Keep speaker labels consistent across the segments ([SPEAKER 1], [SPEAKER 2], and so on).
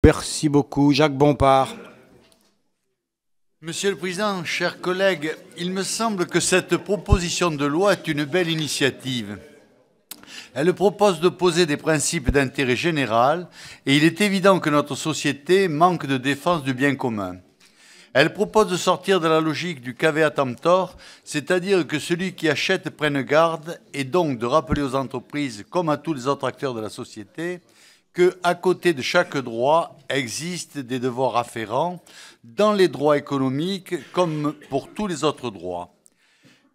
[SPEAKER 1] Merci beaucoup. Jacques Bompard.
[SPEAKER 2] Monsieur le Président, chers collègues, il me semble que cette proposition de loi est une belle initiative. Elle propose de poser des principes d'intérêt général et il est évident que notre société manque de défense du bien commun. Elle propose de sortir de la logique du caveat emptor, c'est-à-dire que celui qui achète prenne garde, et donc de rappeler aux entreprises, comme à tous les autres acteurs de la société, qu'à côté de chaque droit existent des devoirs afférents, dans les droits économiques comme pour tous les autres droits.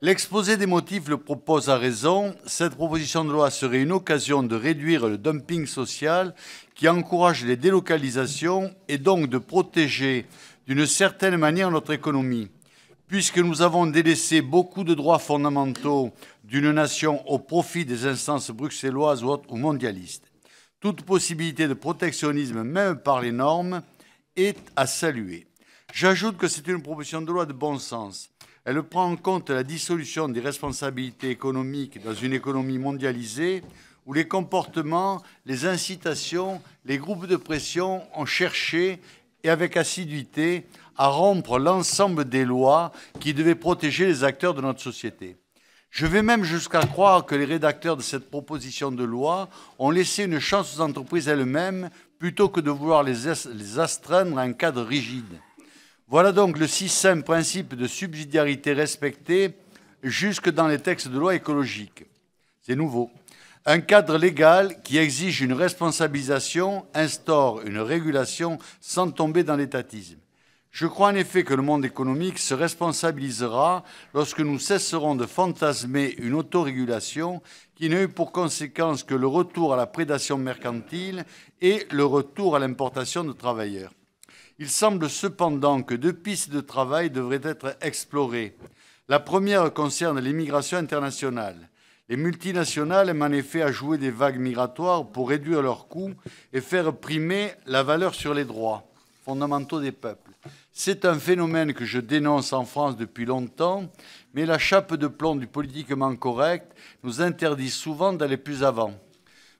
[SPEAKER 2] L'exposé des motifs le propose à raison. Cette proposition de loi serait une occasion de réduire le dumping social qui encourage les délocalisations et donc de protéger d'une certaine manière notre économie, puisque nous avons délaissé beaucoup de droits fondamentaux d'une nation au profit des instances bruxelloises ou mondialistes. Toute possibilité de protectionnisme, même par les normes, est à saluer. J'ajoute que c'est une proposition de loi de bon sens. Elle prend en compte la dissolution des responsabilités économiques dans une économie mondialisée où les comportements, les incitations, les groupes de pression ont cherché, et avec assiduité, à rompre l'ensemble des lois qui devaient protéger les acteurs de notre société. Je vais même jusqu'à croire que les rédacteurs de cette proposition de loi ont laissé une chance aux entreprises elles-mêmes plutôt que de vouloir les astreindre à un cadre rigide. Voilà donc le si simple principe de subsidiarité respecté jusque dans les textes de loi écologiques. C'est nouveau. Un cadre légal qui exige une responsabilisation instaure une régulation sans tomber dans l'étatisme. Je crois en effet que le monde économique se responsabilisera lorsque nous cesserons de fantasmer une autorégulation qui n'a eu pour conséquence que le retour à la prédation mercantile et le retour à l'importation de travailleurs. Il semble cependant que deux pistes de travail devraient être explorées. La première concerne l'immigration internationale. Les multinationales aiment en effet à jouer des vagues migratoires pour réduire leurs coûts et faire primer la valeur sur les droits fondamentaux des peuples. C'est un phénomène que je dénonce en France depuis longtemps, mais la chape de plomb du politiquement correct nous interdit souvent d'aller plus avant.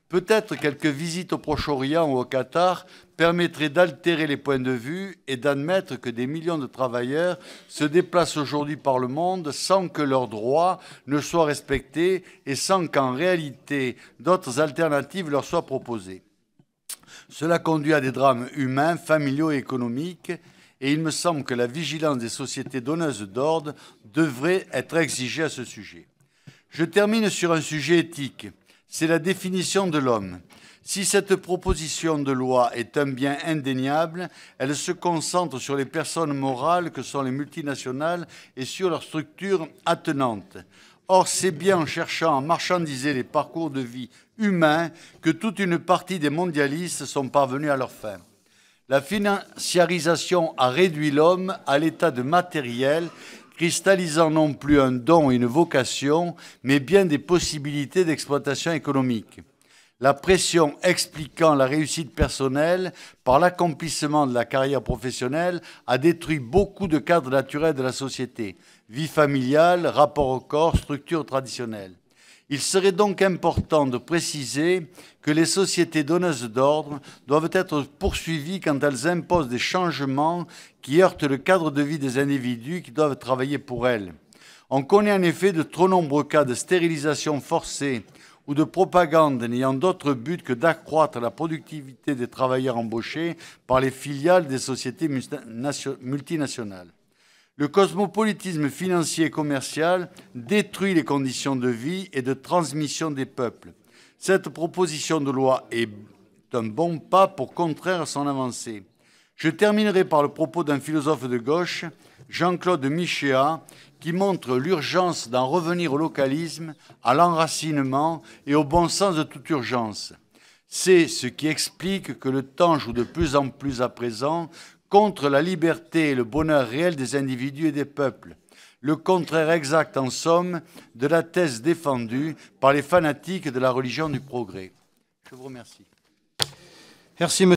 [SPEAKER 2] Peut-être quelques visites au Proche-Orient ou au Qatar permettraient d'altérer les points de vue et d'admettre que des millions de travailleurs se déplacent aujourd'hui par le monde sans que leurs droits ne soient respectés et sans qu'en réalité d'autres alternatives leur soient proposées. Cela conduit à des drames humains, familiaux et économiques, et il me semble que la vigilance des sociétés donneuses d'ordre devrait être exigée à ce sujet. Je termine sur un sujet éthique. C'est la définition de l'homme. Si cette proposition de loi est un bien indéniable, elle se concentre sur les personnes morales que sont les multinationales et sur leurs structures attenantes. Or, c'est bien en cherchant à marchandiser les parcours de vie humains que toute une partie des mondialistes sont parvenus à leur fin. La financiarisation a réduit l'homme à l'état de matériel, cristallisant non plus un don et une vocation, mais bien des possibilités d'exploitation économique. La pression expliquant la réussite personnelle par l'accomplissement de la carrière professionnelle a détruit beaucoup de cadres naturels de la société, vie familiale, rapport au corps, structure traditionnelle. Il serait donc important de préciser que les sociétés donneuses d'ordre doivent être poursuivies quand elles imposent des changements qui heurtent le cadre de vie des individus qui doivent travailler pour elles. On connaît en effet de trop nombreux cas de stérilisation forcée ou de propagande n'ayant d'autre but que d'accroître la productivité des travailleurs embauchés par les filiales des sociétés multinationales. Le cosmopolitisme financier et commercial détruit les conditions de vie et de transmission des peuples. Cette proposition de loi est un bon pas pour contraire son avancée. Je terminerai par le propos d'un philosophe de gauche, Jean-Claude Michéa, qui montre l'urgence d'en revenir au localisme, à l'enracinement et au bon sens de toute urgence. C'est ce qui explique que le temps joue de plus en plus à présent contre la liberté et le bonheur réel des individus et des peuples. Le contraire exact, en somme, de la thèse défendue par les fanatiques de la religion du progrès. Je vous remercie.
[SPEAKER 1] Merci,